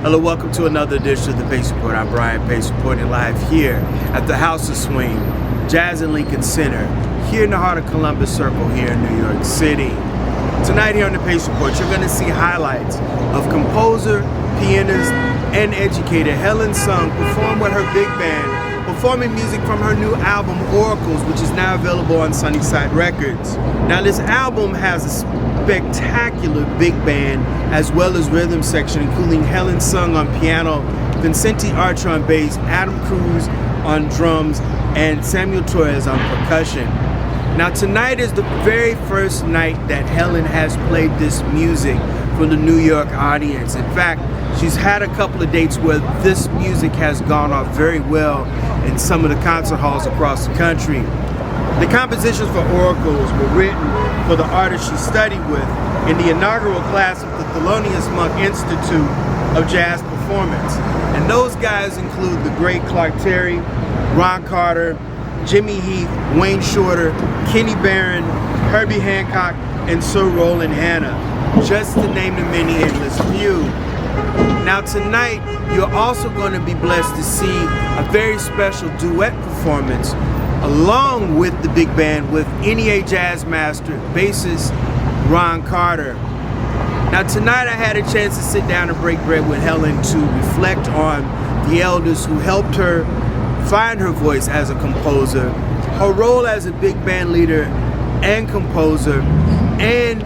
Hello, welcome to another edition of the Pace Report. I'm Brian Pace, reporting live here at the House of Swing, Jazz and Lincoln Center, here in the heart of Columbus Circle here in New York City. Tonight here on the Pace Report, you're going to see highlights of composer, pianist, and educator Helen Sung perform with her big band, performing music from her new album Oracles, which is now available on Sunnyside Records. Now this album has a spectacular big band as well as rhythm section, including Helen Sung on piano, Vincente Archer on bass, Adam Cruz on drums, and Samuel Torres on percussion. Now tonight is the very first night that Helen has played this music for the New York audience. In fact, she's had a couple of dates where this music has gone off very well in some of the concert halls across the country. The compositions for Oracles were written for the artists she studied with in the inaugural class of the Thelonious Institute of Jazz Performance. And those guys include the great Clark Terry, Ron Carter, Jimmy Heath, Wayne Shorter, Kenny Barron, Herbie Hancock, and Sir Roland Hanna, just to name the many endless few. Now tonight, you're also going to be blessed to see a very special duet performance along with the big band with a.k.a. jazz master, bassist Ron Carter. Now tonight I had a chance to sit down and break bread with Helen to reflect on the elders who helped her find her voice as a composer, her role as a big band leader and composer, and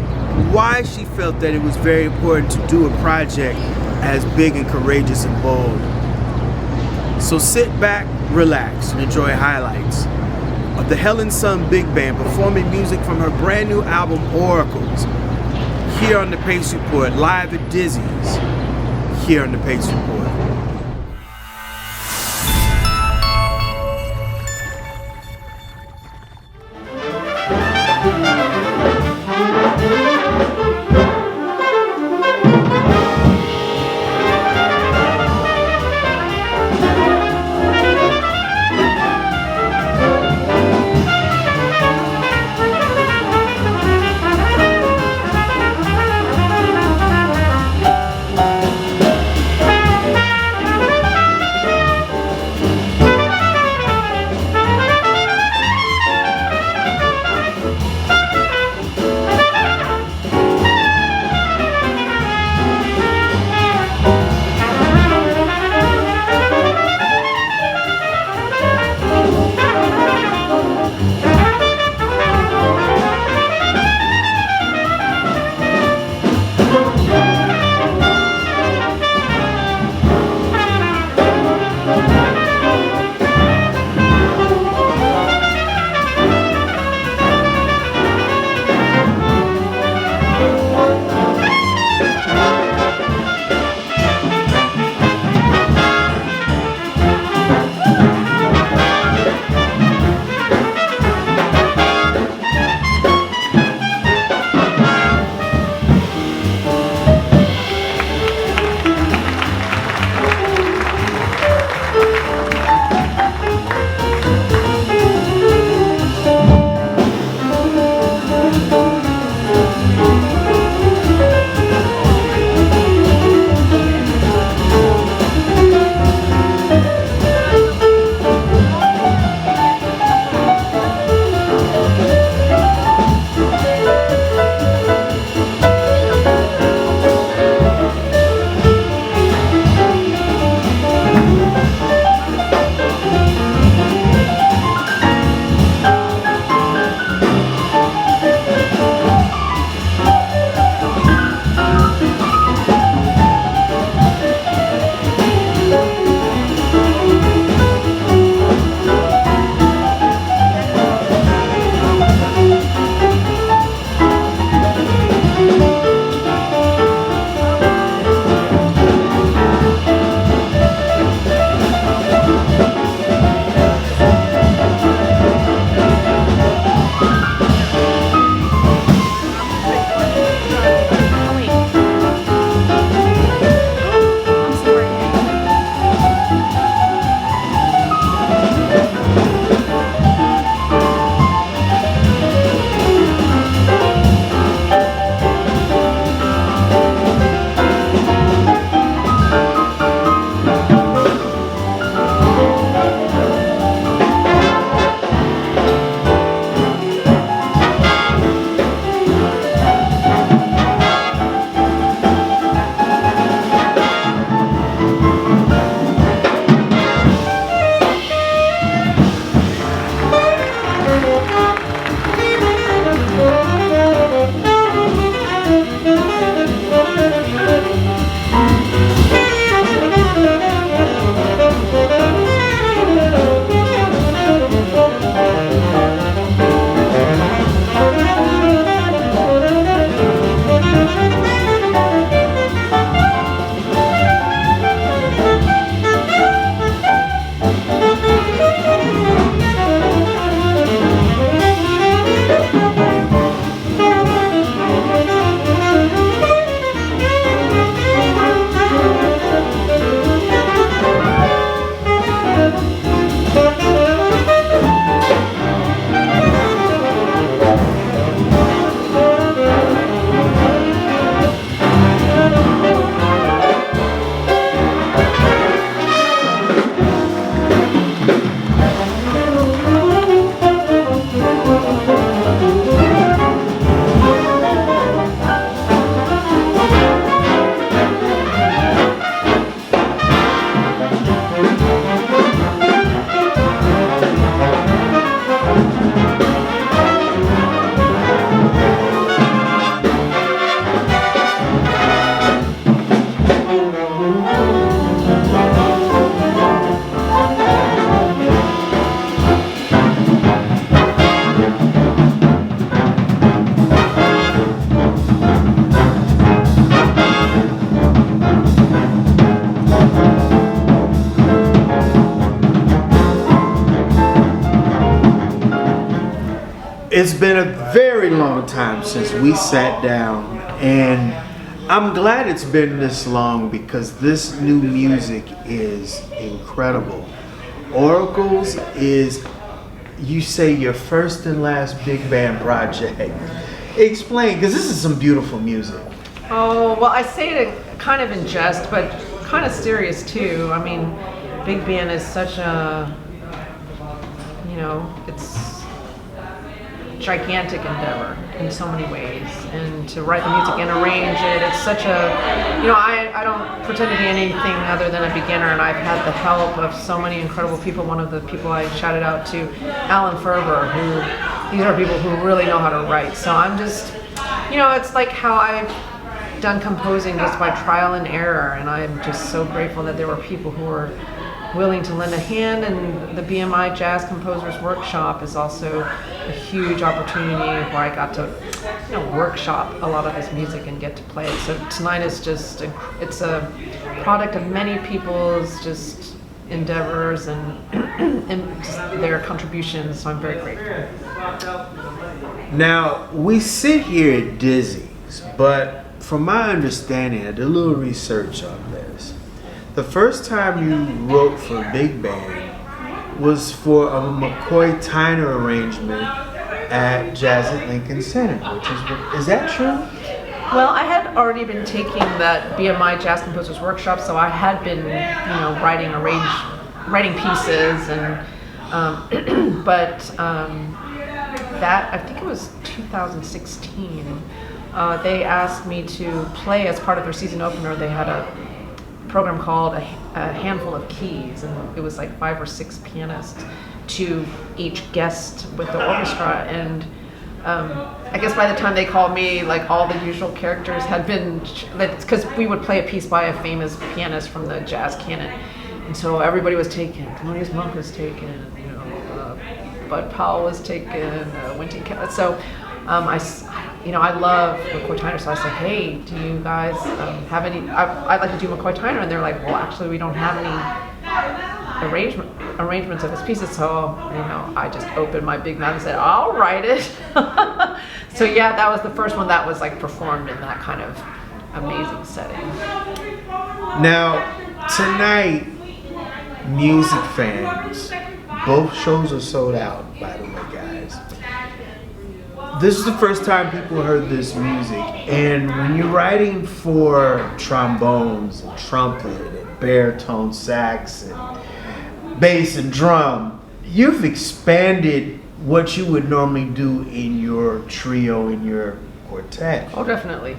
why she felt that it was very important to do a project as big and courageous and bold. So sit back, relax, and enjoy highlights of the Helen Sung Big Band performing music from her brand new album Oracles, here on the Pace Report, live at Dizzy's, here on the Pace Report. It's been a very long time since we sat down, and I'm glad it's been this long because this new music is incredible. Oracles is, you say, your first and last big band project. Explain, because this is some beautiful music. Oh, well, I say it kind of in jest, but kind of serious too. I mean, big band is such a, it's gigantic endeavor in so many ways, and to write the music and arrange it, it's such a, I don't pretend to be anything other than a beginner, and I've had the help of so many incredible people. One of the people I shouted out to, Alan Ferber, these are people who really know how to write. So I'm just, it's like how I've done composing just by trial and error, and I'm just so grateful that there were people who were willing to lend a hand, and the BMI Jazz Composers Workshop is also a huge opportunity where I got to workshop a lot of this music and get to play it. So tonight is just, it's a product of many people's just endeavors and, and just their contributions, so I'm very grateful. Now, we sit here at Dizzy's, but from my understanding, I did a little research on this. The first time you wrote for big band was for a McCoy Tyner arrangement at Jazz at Lincoln Center, is that true? Well, I had already been taking that BMI Jazz Composers Workshop, so I had been, writing pieces, and that, I think it was 2016. They asked me to play as part of their season opener. They had a program called a handful of keys, and it was like 5 or 6 pianists to each guest with the orchestra, and I guess by the time they called me, like all the usual characters had been, because we would play a piece by a famous pianist from the jazz canon, and so everybody was taken. Thelonious Monk was taken, Bud Powell was taken, Wynton Kelly. So I love McCoy Tyner, so I said, hey, do you guys have any, I'd like to do McCoy Tyner, and they're like, well, actually, we don't have any arrangements of his pieces, so, I just opened my big mouth and said, I'll write it. So yeah, that was the first one that was like performed in that kind of amazing setting. Now, tonight, music fans, both shows are sold out, by the way, guys. This is the first time people heard this music, and when you're writing for trombones and trumpet and baritone sax and bass and drum, you've expanded what you would normally do in your trio, in your quartet. Oh, definitely.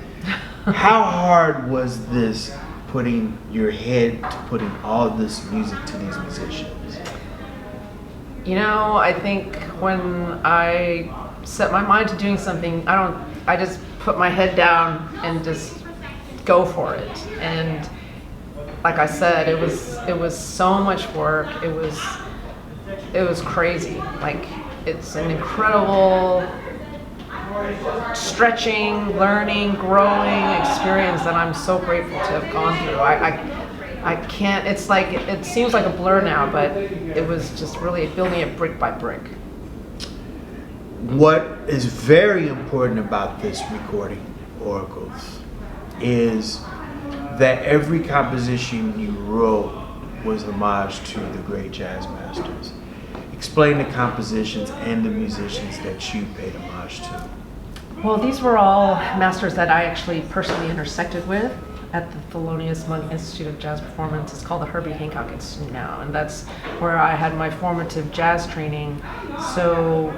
How hard was this, putting your head to putting all this music to these musicians? I think when I set my mind to doing something, I just put my head down and just go for it. And like I said, it was so much work. It was crazy. Like, it's an incredible stretching, learning, growing experience that I'm so grateful to have gone through. I can't, it's like, it seems like a blur now, but it was just really building it brick by brick. What is very important about this recording, Oracles, is that every composition you wrote was homage to the great jazz masters. Explain the compositions and the musicians that you paid homage to. Well, these were all masters that I actually personally intersected with at the Thelonious Monk Institute of Jazz Performance. It's called the Herbie Hancock Institute now, and that's where I had my formative jazz training. So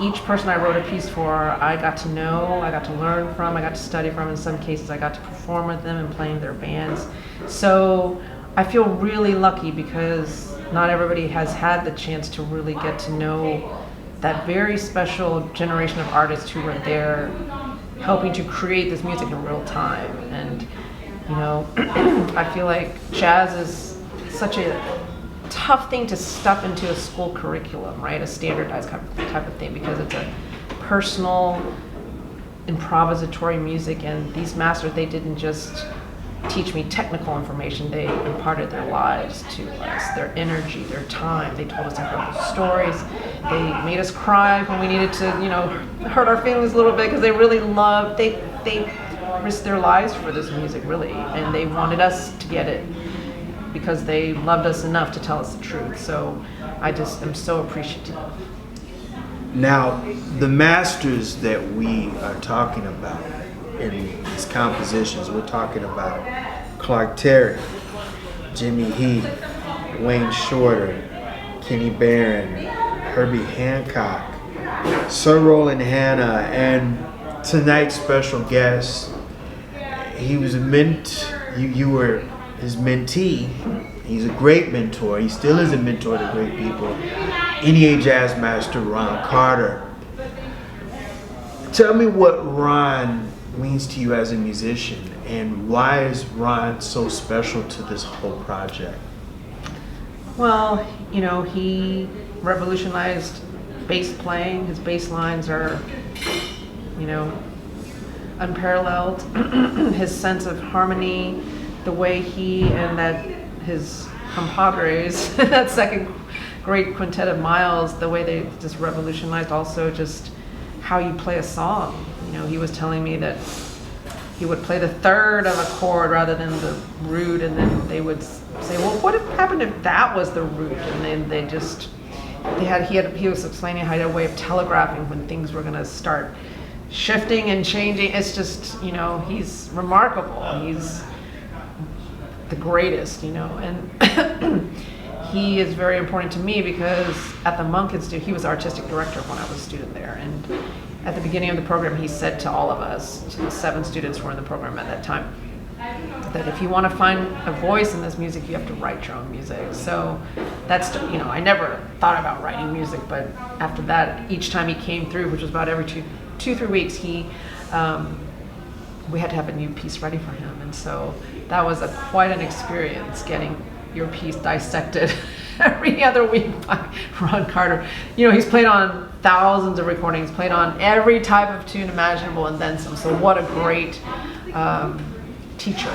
each person I wrote a piece for, I got to know, I got to learn from, I got to study from. In some cases, I got to perform with them and play in their bands. So I feel really lucky because not everybody has had the chance to really get to know that very special generation of artists who were there helping to create this music in real time. And I feel like jazz is such a tough thing to stuff into a school curriculum, right? A standardized type of thing, because it's a personal, improvisatory music, and these masters, they didn't just teach me technical information, they imparted their lives to us, their energy, their time. They told us incredible stories. They made us cry when we needed to, hurt our feelings a little bit, because they really loved, they risked their lives for this music, really, and they wanted us to get it because they loved us enough to tell us the truth. So I just am so appreciative. Now, the masters that we are talking about in these compositions, we're talking about Clark Terry, Jimmy Heath, Wayne Shorter, Kenny Barron, Herbie Hancock, Sir Roland Hanna, and tonight's special guest. He was you were his mentee. He's a great mentor. He still is a mentor to great people. NEA Jazz Master Ron Carter. Tell me what Ron means to you as a musician, and why is Ron so special to this whole project? Well, he revolutionized bass playing. His bass lines are, unparalleled. His sense of harmony, the way he and his compadres, that second great quintet of Miles, the way they just revolutionized also just how you play a song. He was telling me that he would play the third of a chord rather than the root, and then they would say, well, what happened if that was the root? And then he was explaining how he had a way of telegraphing when things were going to start shifting and changing. It's just, he's remarkable. He's the greatest, and he is very important to me because at the Monk Institute, he was artistic director when I was a student there. And at the beginning of the program, he said to all of us, to the 7 students who were in the program at that time, that if you want to find a voice in this music, you have to write your own music. So that's, I never thought about writing music, but after that, each time he came through, which was about every 2-3 weeks, we had to have a new piece ready for him. And so that was quite an experience, getting your piece dissected every other week by Ron Carter. He's played on thousands of recordings, played on every type of tune imaginable and then some. So what a great teacher.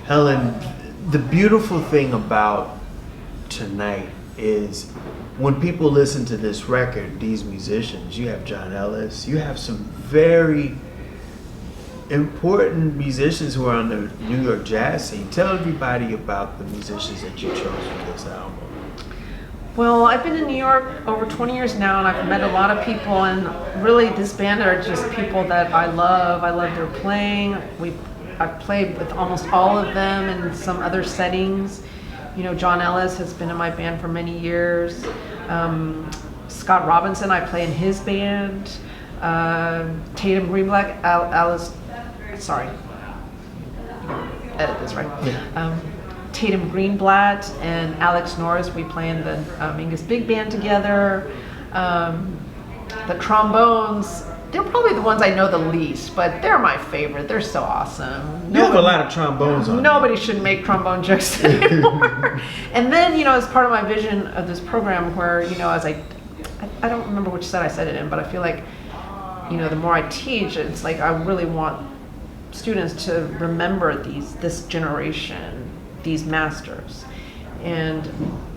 Helen, the beautiful thing about tonight is when people listen to this record, these musicians, you have John Ellis, you have some very important musicians who are on the New York jazz scene. Tell everybody about the musicians that you chose for this album. Well, I've been in New York over 20 years now, and I've met a lot of people, and really this band are just people that I love. I love their playing. I've played with almost all of them in some other settings. You know, John Ellis has been in my band for many years. Scott Robinson, I play in his band. Tatum Greenblatt, edit this right. Yeah. Tatum Greenblatt and Alex Norris, we play in the Mingus Big Band together. The trombones, they're probably the ones I know the least, but they're my favorite. They're so awesome. You have a lot of trombones on. Nobody should make trombone jokes anymore. And then, you know, as part of my vision of this program where, you know, as I don't remember which set I said it in, but I feel like, you know, the more I teach, it's like I really want students to remember this generation, these masters. And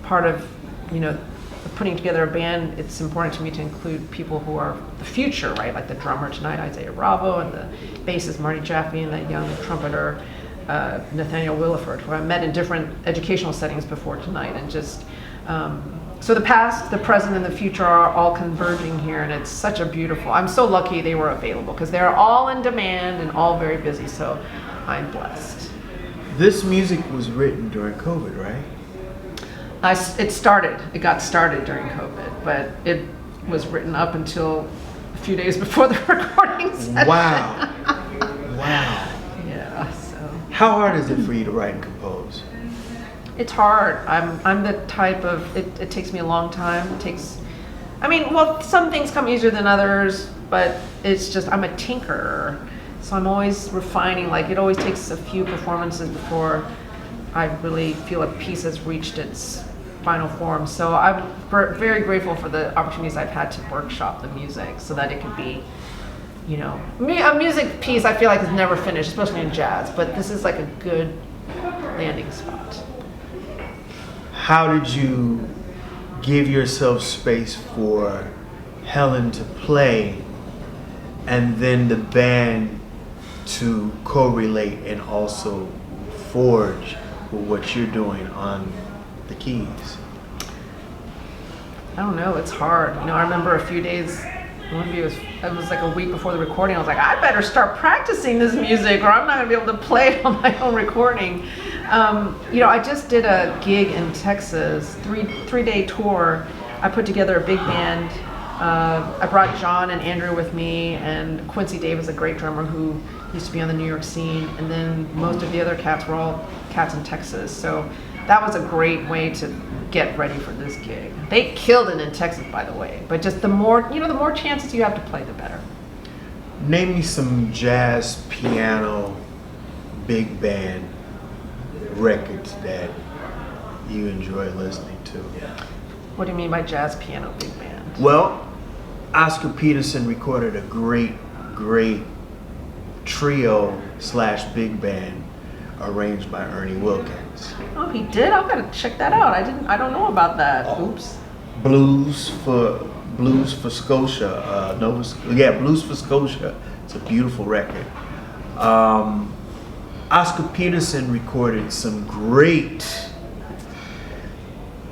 part of, you know, putting together a band, it's important to me to include people who are the future, right? Like the drummer tonight, Isaiah Bravo, and the bassist, Marty Jaffe, and the young trumpeter, Nathaniel Williford, who I met in different educational settings before tonight. And just, so the past, the present, and the future are all converging here, and it's such a beautiful, I'm so lucky they were available, because they're all in demand and all very busy, so I'm blessed. This music was written during COVID, right? It got started during COVID, but it was written up until a few days before the recording session. Wow. Wow. Yeah, so. How hard is it for you to write and compose? It's hard. I'm the type of, it takes me a long time. Some things come easier than others, but it's just, I'm a tinkerer. So I'm always refining, like it always takes a few performances before I really feel a piece has reached its final form. So I'm very grateful for the opportunities I've had to workshop the music so that it could be, you know, a music piece I feel like is never finished, especially in jazz, but this is like a good landing spot. How did you give yourself space for Helen to play and then the band to correlate and also forge with what you're doing on the keys? I don't know, it's hard. You know, I remember a few days, maybe it was like a week before the recording, I was like, I better start practicing this music or I'm not gonna be able to play it on my own recording. You know, I just did a gig in Texas, three-day tour. I put together a big band. I brought John and Andrew with me, and Quincy Davis, a great drummer who used to be on the New York scene, and then most of the other cats were all cats in Texas. So that was a great way to get ready for this gig. They killed it in Texas, by the way, but just the more chances you have to play, the better. Name me some jazz, piano, big band records that you enjoy listening to. What do you mean by jazz, piano, big band? Well, Oscar Peterson recorded a great trio/big band arranged by Ernie Wilkins. Oh, he did? I've got to check that out. I don't know about that. Oops. Blues for Scotia. Blues for Scotia. It's a beautiful record. Oscar Peterson recorded some great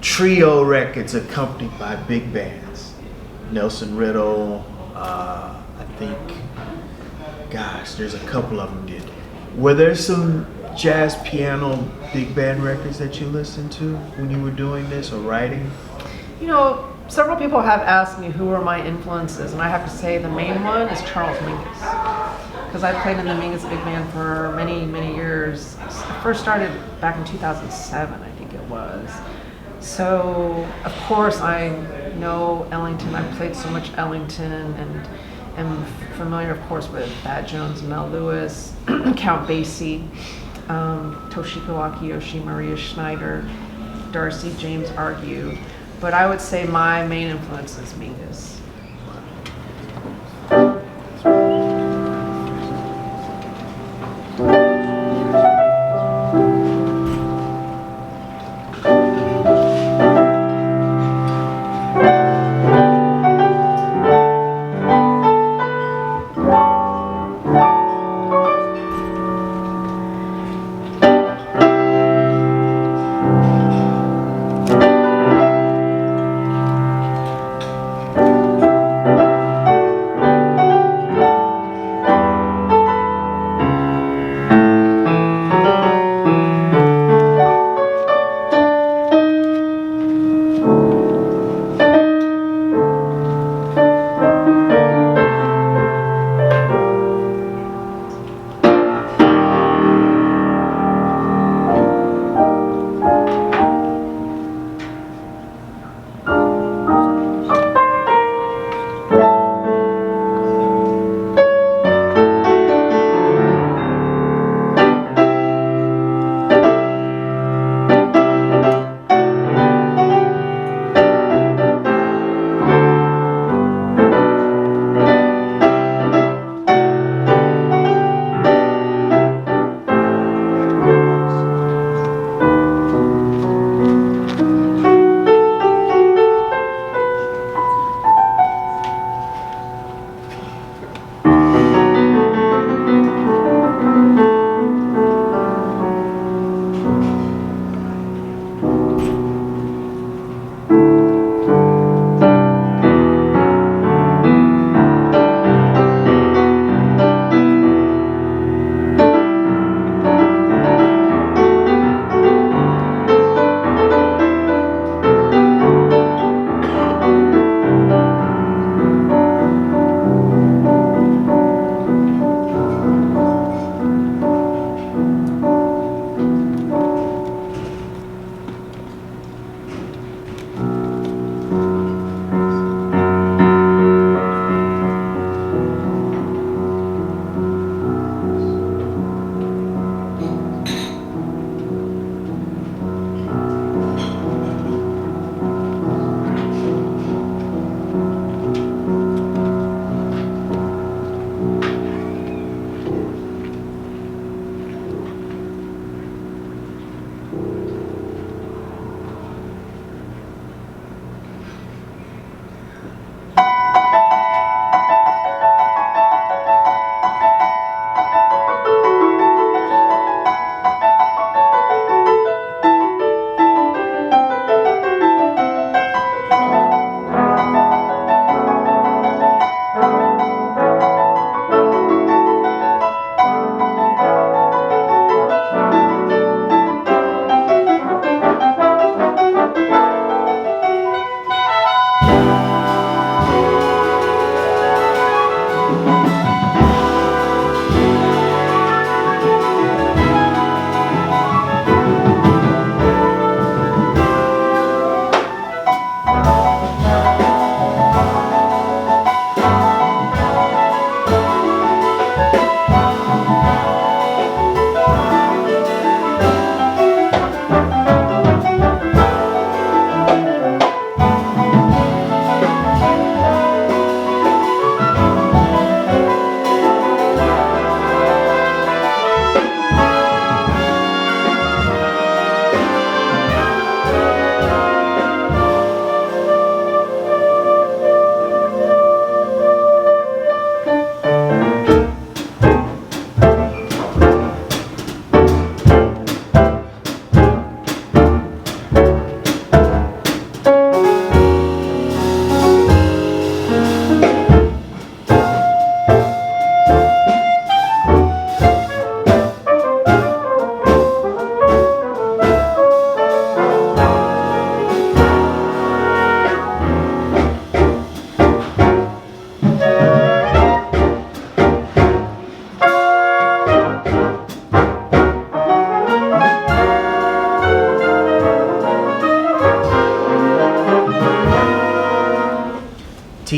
trio records accompanied by big bands. Nelson Riddle, I think, there's a couple of them did. Were there some jazz, piano, big band records that you listened to when you were doing this or writing? You know, several people have asked me who were my influences, and I have to say the main one is Charles Mingus. Because I played in the Mingus Big Band for many, many years. I first started back in 2007, I think it was. So, of course, I know Ellington. I've played so much Ellington and am familiar, of course, with Thad Jones, Mel Lewis, Count Basie, Toshiko Akiyoshi, Maria Schneider, Darcy James Argue. But I would say my main influence is Mingus.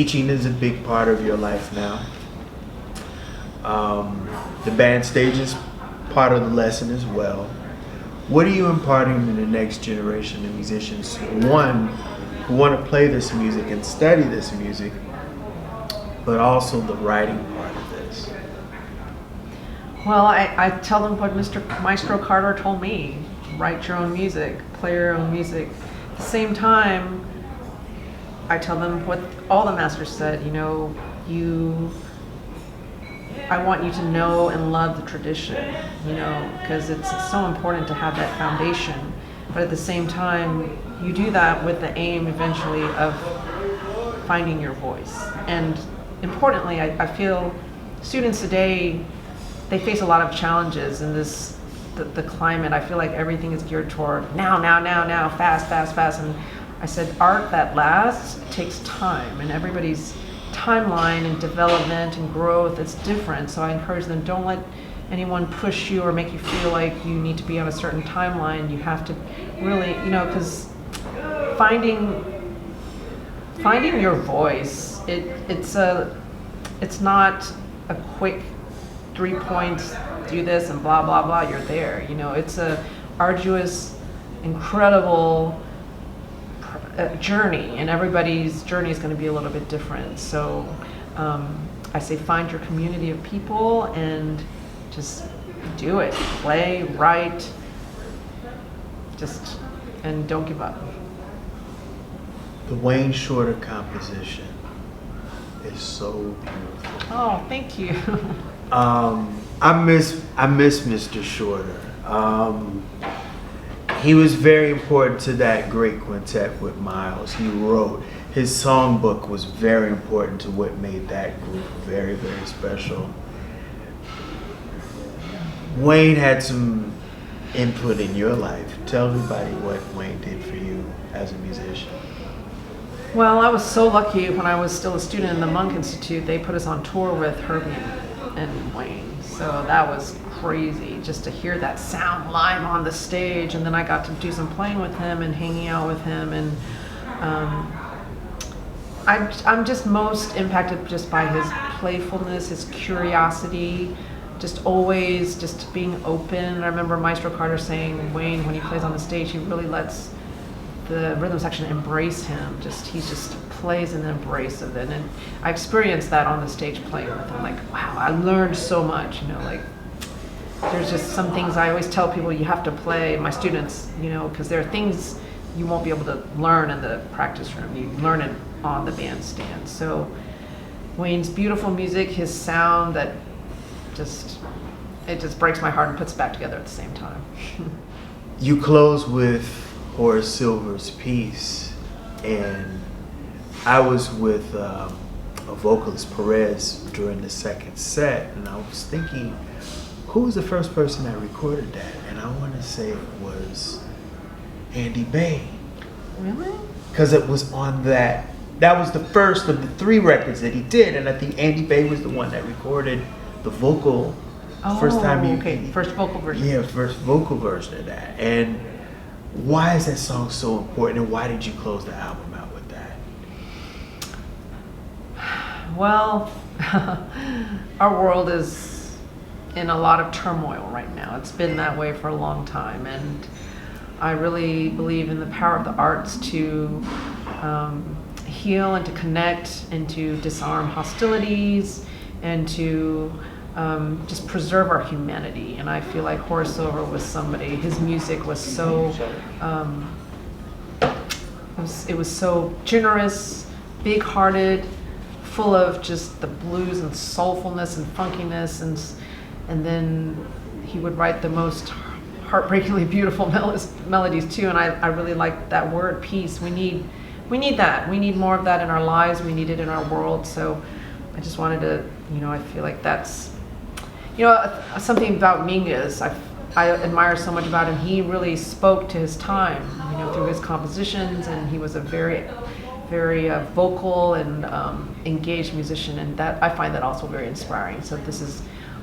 teaching is a big part of your life now. The band stage is part of the lesson as well. What are you imparting to the next generation of musicians? One, who want to play this music and study this music, but also the writing part of this. Well, I tell them what Mr. Maestro Carter told me. Write your own music, play your own music. At the same time, I tell them what all the masters said, you know, I want you to know and love the tradition, you know, because it's so important to have that foundation. But at the same time, you do that with the aim eventually of finding your voice. And importantly, I feel students today, they face a lot of challenges in this, the climate. I feel like everything is geared toward now, fast. And I said, art that lasts takes time, and everybody's timeline and development and growth, it's different. So I encourage them, don't let anyone push you or make you feel like you need to be on a certain timeline. You have to really, you know, because finding your voice, it's not a quick 3 points, do this and blah blah blah, you're there. You know, it's a arduous, incredible journey, and everybody's journey is going to be a little bit different. So I say find your community of people and just do it. Play, write, and don't give up. The Wayne Shorter composition is so beautiful. Oh, thank you. I miss Mr. Shorter. He was very important to that great quintet with Miles. He wrote, his songbook was very important to what made that group very, very special. Wayne had some input in your life. Tell everybody what Wayne did for you as a musician. Well, I was so lucky when I was still a student in the Monk Institute. They put us on tour with Herbie and Wayne. So that was crazy just to hear that sound live on the stage. And then I got to do some playing with him and hanging out with him. And I'm just most impacted just by his playfulness, his curiosity, just always just being open. I remember Maestro Carter saying, Wayne, when he plays on the stage, he really lets the rhythm section embrace him. He just plays in the embrace of it. And I experienced that on the stage playing with him. Like, wow, I learned so much, you know, like there's just some things I always tell people you have to play, my students, you know, because there are things you won't be able to learn in the practice room. You learn it on the bandstand. So Wayne's beautiful music, his sound, it just breaks my heart and puts it back together at the same time. You close with Horace Silver's piece, and I was with a vocalist, Perez, during the second set, and I was thinking, who was the first person that recorded that? And I want to say it was Andy Bay. Really? Because it was on that was the first of the 3 records that he did, and I think Andy Bay was the one that recorded the vocal. First vocal version. Yeah, first vocal version of that. And why is that song so important, and why did you close the album out with that? Well, our world is in a lot of turmoil right now. It's been that way for a long time, and I really believe in the power of the arts to heal and to connect and to disarm hostilities and to just preserve our humanity. And I feel like Horace Silver was somebody, his music was so, it was so generous, big-hearted, full of just the blues and soulfulness and funkiness, and then he would write the most heartbreakingly beautiful melodies too. And I really like that word, peace. We need that. We need more of that in our lives. We need it in our world. So I just wanted to, I feel like that's, something about Mingus. I admire so much about him. He really spoke to his time, through his compositions, and he was a very, very vocal and engaged musician, and that I find that also very inspiring. So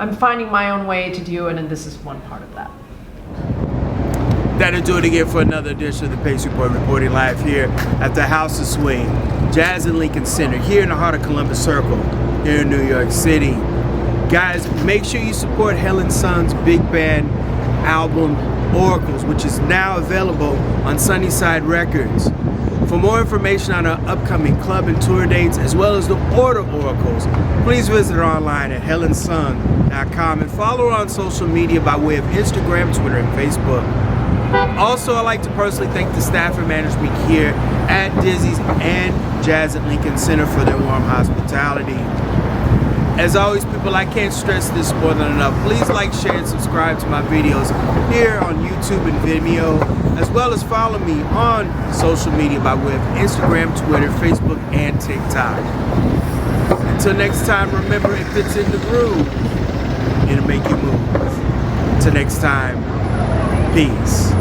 I'm finding my own way to do it, and this is one part of that. That'll do it again for another edition of the Pace Report, reporting live here at the House of Swing, Jazz and Lincoln Center, here in the heart of Columbus Circle, here in New York City. Guys, make sure you support Helen Sung's big band album, Oracles, which is now available on Sunnyside Records. For more information on our upcoming club and tour dates, as well as the order Oracles, please visit her online at helensung.com and follow her on social media by way of Instagram, Twitter, and Facebook. Also, I'd like to personally thank the staff and management here at Dizzy's and Jazz at Lincoln Center for their warm hospitality. As always, people, I can't stress this more than enough. Please like, share, and subscribe to my videos here on YouTube and Vimeo, as well as follow me on social media by way of Instagram, Twitter, Facebook, and TikTok. Until next time, remember, if it's in the groove, it'll make you move. Until next time, peace.